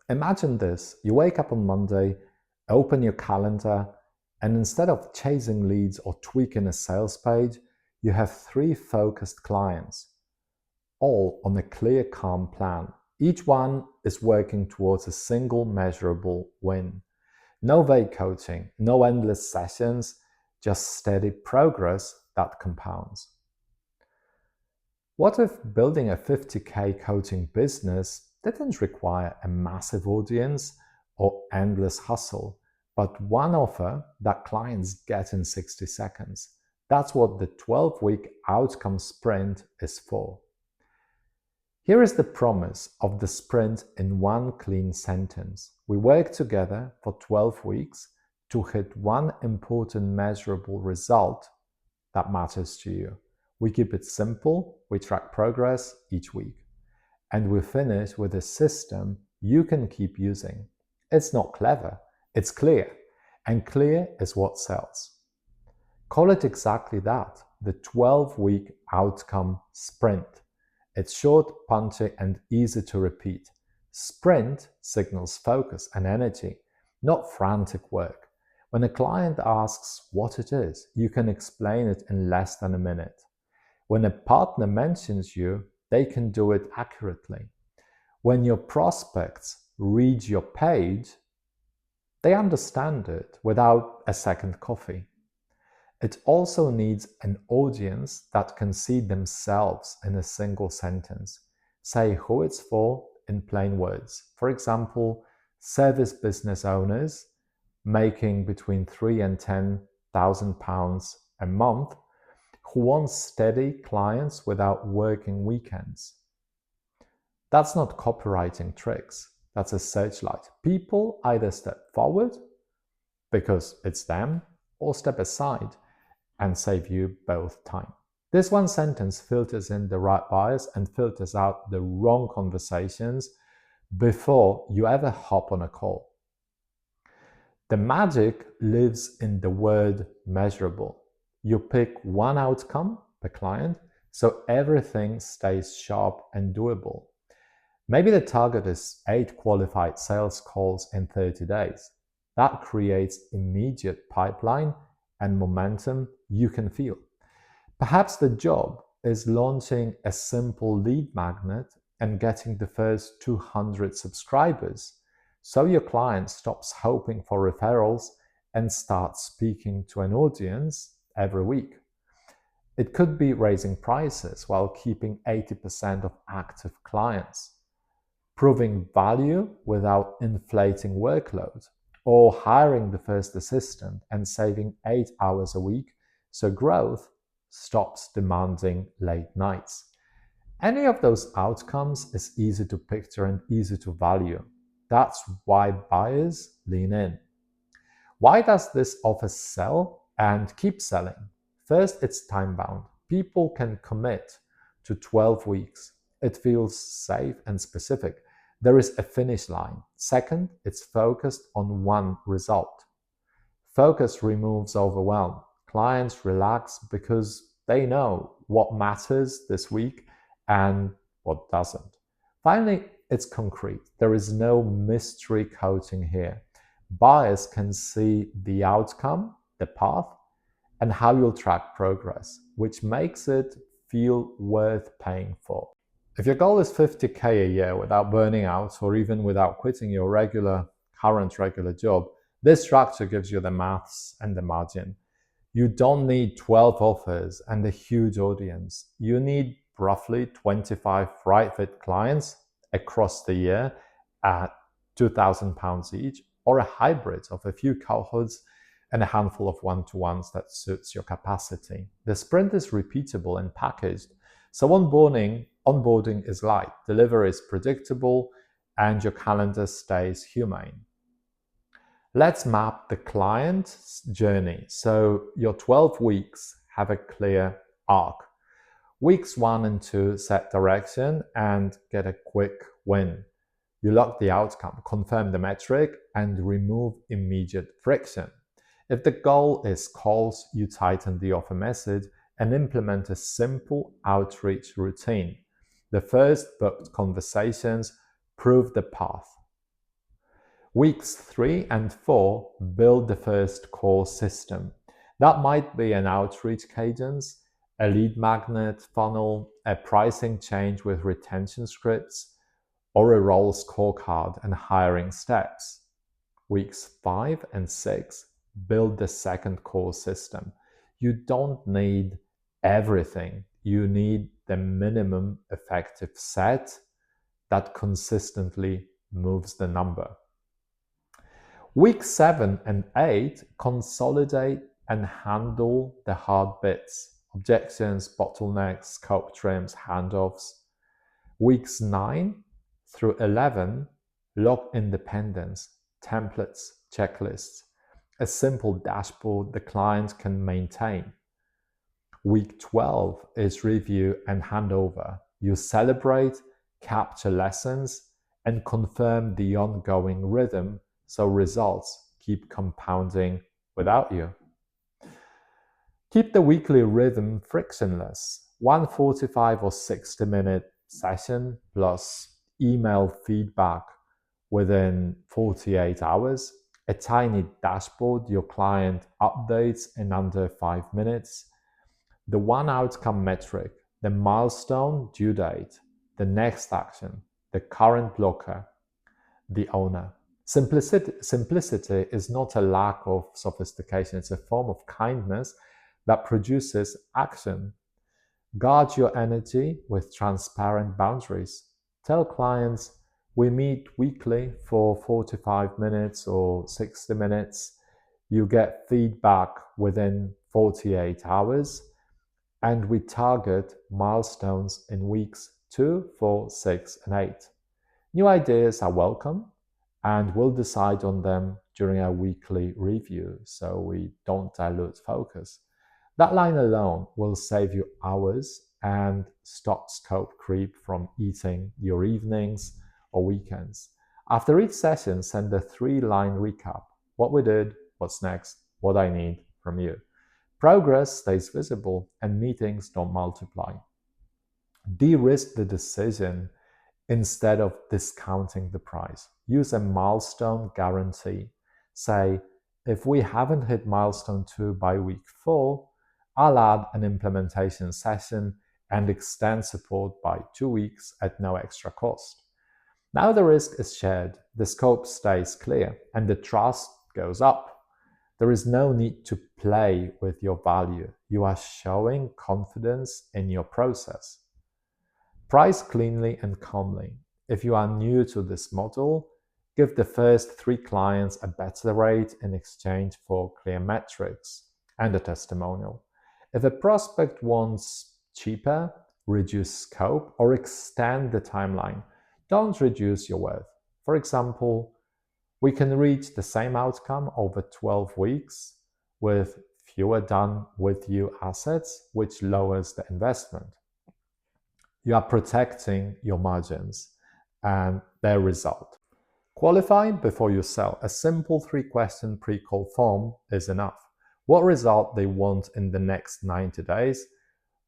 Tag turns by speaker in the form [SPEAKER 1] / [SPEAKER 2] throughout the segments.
[SPEAKER 1] Imagine this, you wake up on Monday, open your calendar, and instead of chasing leads or tweaking a sales page, you have 3 focused clients, all on a clear, calm plan. Each one is working towards a single measurable win. No vague coaching, no endless sessions, just steady progress that compounds. What if building a 50K coaching business didn't require a massive audience or endless hustle, but one offer that clients get in 60 seconds? That's what the 12-week outcome sprint is for. Here is the promise of the sprint in one clean sentence. We work together for 12 weeks to hit one important measurable result that matters to you. We keep it simple, we track progress each week, and we finish with a system you can keep using. It's not clever, it's clear, and clear is what sells. Call it exactly that, the 12-week outcome sprint. It's short, punchy, and easy to repeat. Sprint signals focus and energy, not frantic work. When a client asks what it is, you can explain it in less than a minute. When a partner mentions you, they can do it accurately. When your prospects read your page, they understand it without a second coffee. It also needs an audience that can see themselves in a single sentence. Say who it's for in plain words. For example, service business owners making between £3,000 and £10,000 a month who want steady clients without working weekends. That's not copywriting tricks, that's a searchlight. People either step forward because it's them or step aside and save you both time. This one sentence filters in the right buyers and filters out the wrong conversations before you ever hop on a call. The magic lives in the word measurable. You pick one outcome per client, so everything stays sharp and doable. Maybe the target is 8 qualified sales calls in 30 days. That creates immediate pipeline and momentum you can feel. Perhaps the job is launching a simple lead magnet and getting the first 200 subscribers, so your client stops hoping for referrals and starts speaking to an audience every week. It could be raising prices while keeping 80% of active clients, proving value without inflating workload, or hiring the first assistant and saving 8 hours a week so growth stops demanding late nights. Any of those outcomes is easy to picture and easy to value. That's why buyers lean in. Why does this offer sell and keep selling? First, it's time-bound. People can commit to 12 weeks. It feels safe and specific. There is a finish line. Second, it's focused on one result. Focus removes overwhelm. Clients relax because they know what matters this week and what doesn't. Finally, it's concrete. There is no mystery coaching here. Buyers can see the outcome, the path, and how you'll track progress, which makes it feel worth paying for. If your goal is 50K a year without burning out or even without quitting your current regular job, this structure gives you the maths and the margin. You don't need 12 offers and a huge audience. You need roughly 25 right fit clients across the year at £2,000 each, or a hybrid of a few cohorts and a handful of one-to-ones that suits your capacity. The sprint is repeatable and packaged, so onboarding is light, delivery is predictable, and your calendar stays humane. Let's map the client's journey so your 12 weeks have a clear arc. Weeks 1 and 2 set direction and get a quick win. You lock the outcome, confirm the metric, and remove immediate friction. If the goal is calls, you tighten the offer message and implement a simple outreach routine. The first booked conversations prove the path. Weeks 3 and 4, build the first core system. That might be an outreach cadence, a lead magnet funnel, a pricing change with retention scripts, or a role scorecard and hiring steps. Weeks 5 and 6, build the second core system. You don't need everything. You need the minimum effective set that consistently moves the number. Week 7 and 8, consolidate and handle the hard bits, objections, bottlenecks, scope trims, handoffs. Weeks 9 through 11, log independence, templates, checklists, a simple dashboard the client can maintain. Week 12 is review and handover. You celebrate, capture lessons, and confirm the ongoing rhythm so results keep compounding without you. Keep the weekly rhythm frictionless. 145 or 60-minute session plus email feedback within 48 hours, a tiny dashboard your client updates in under 5 minutes, the one outcome metric, the milestone due date, the next action, the current blocker, the owner. Simplicity is not a lack of sophistication, it's a form of kindness that produces action. Guard your energy with transparent boundaries. Tell clients, we meet weekly for 45 minutes or 60 minutes. You get feedback within 48 hours, and we target milestones in weeks 2, 4, 6, and 8. New ideas are welcome, and we'll decide on them during our weekly review so we don't dilute focus. That line alone will save you hours and stop scope creep from eating your evenings or weekends. After each session, send a 3-line recap. What we did, what's next, what I need from you. Progress stays visible and meetings don't multiply. De-risk the decision instead of discounting the price. Use a milestone guarantee. Say, if we haven't hit milestone 2 by week 4, I'll add an implementation session and extend support by 2 weeks at no extra cost. Now the risk is shared, the scope stays clear, and the trust goes up. There is no need to play with your value. You are showing confidence in your process. Price cleanly and calmly. If you are new to this model, give the first 3 clients a better rate in exchange for clear metrics and a testimonial. If a prospect wants cheaper, reduce scope, or extend the timeline, don't reduce your worth. For example, we can reach the same outcome over 12 weeks with fewer done with you assets, which lowers the investment. You are protecting your margins and their result. Qualify before you sell. A simple 3-question pre-call form is enough. What result they want in the next 90 days,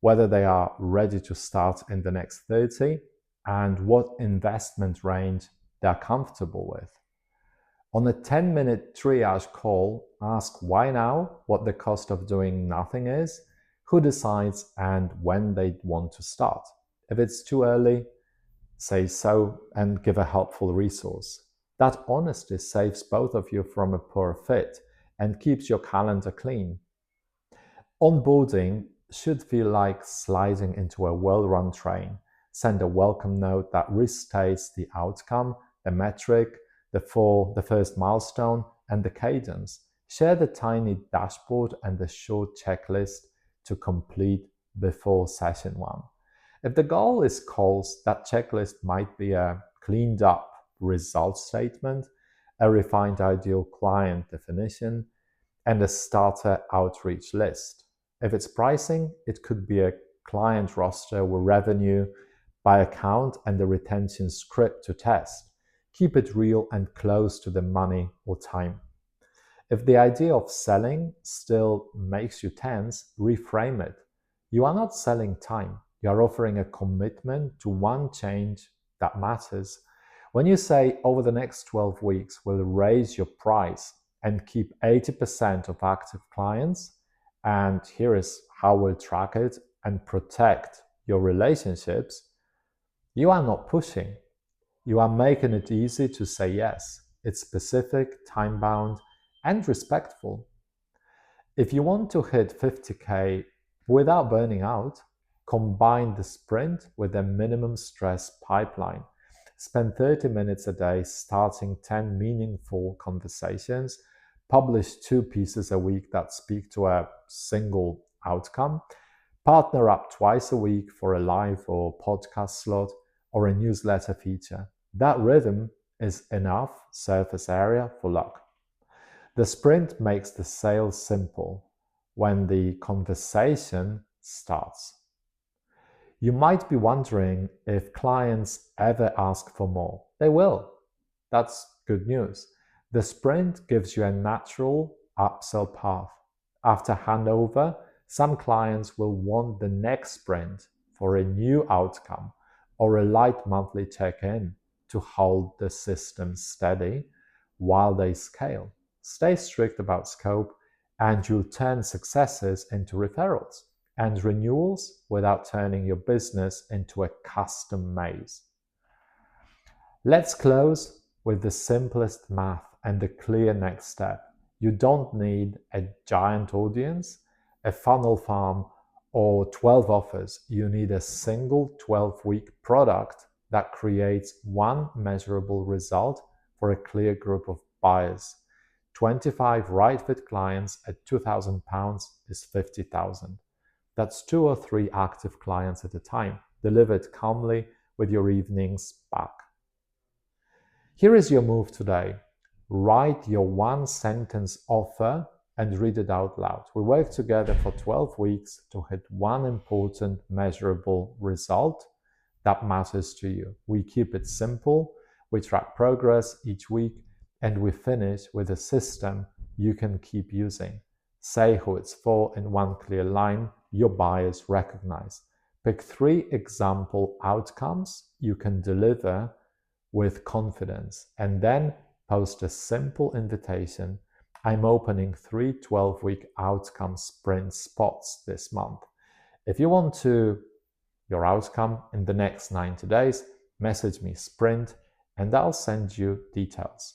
[SPEAKER 1] whether they are ready to start in the next 30, and what investment range they're comfortable with. On a 10-minute triage call, ask why now, what the cost of doing nothing is, who decides, and when they want to start. If it's too early, say so and give a helpful resource. That honesty saves both of you from a poor fit and keeps your calendar clean. Onboarding should feel like sliding into a well-run train. Send a welcome note that restates the outcome, the metric, the first milestone, and the cadence. Share the tiny dashboard and the short checklist to complete before session 1. If the goal is calls, that checklist might be a cleaned up result statement, a refined ideal client definition, and a starter outreach list. If it's pricing, it could be a client roster with revenue by account and the retention script to test. Keep it real and close to the money or time. If the idea of selling still makes you tense, reframe it. You are not selling time. You are offering a commitment to one change that matters. When you say over the next 12 weeks, we'll raise your price and keep 80% of active clients, and here is how we'll track it and protect your relationships, you are not pushing. You are making it easy to say yes. It's specific, time-bound, and respectful. If you want to hit 50K without burning out, combine the sprint with a minimum stress pipeline. Spend 30 minutes a day starting 10 meaningful conversations. Publish 2 pieces a week that speak to a single outcome. Partner up twice a week for a live or podcast slot or a newsletter feature. That rhythm is enough surface area for luck. The sprint makes the sale simple when the conversation starts. You might be wondering if clients ever ask for more. They will. That's good news. The sprint gives you a natural upsell path. After handover, some clients will want the next sprint for a new outcome or a light monthly check-in to hold the system steady while they scale. Stay strict about scope, and you'll turn successes into referrals and renewals without turning your business into a custom maze. Let's close with the simplest math and the clear next step. You don't need a giant audience, a funnel farm, or 12 offers. You need a single 12-week product that creates one measurable result for a clear group of buyers. 25 right fit clients at £2,000 is 50,000. That's 2 or 3 active clients at a time, delivered calmly with your evenings back. Here is your move today. Write your 1-sentence offer and read it out loud. We work together for 12 weeks to hit one important measurable result that matters to you. We keep it simple, we track progress each week, and we finish with a system you can keep using. Say who it's for in one clear line your buyers recognize. Pick 3 example outcomes you can deliver with confidence, and then post a simple invitation. I'm opening 3 12-week outcome sprint spots this month. If you want your outcome in the next 90 days, message me sprint and I'll send you details.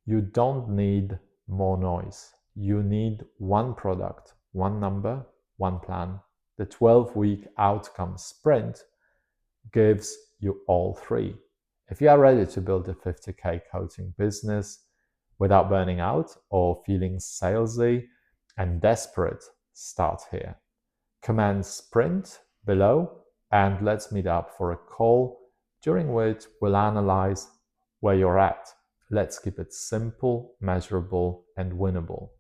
[SPEAKER 1] You don't need more noise. You need one product, one number, one plan. The 12-week outcome sprint gives you all 3. If you are ready to build a 50K coaching business without burning out or feeling salesy and desperate, start here. Command sprint below and let's meet up for a call during which we'll analyze where you're at. Let's keep it simple, measurable, and winnable.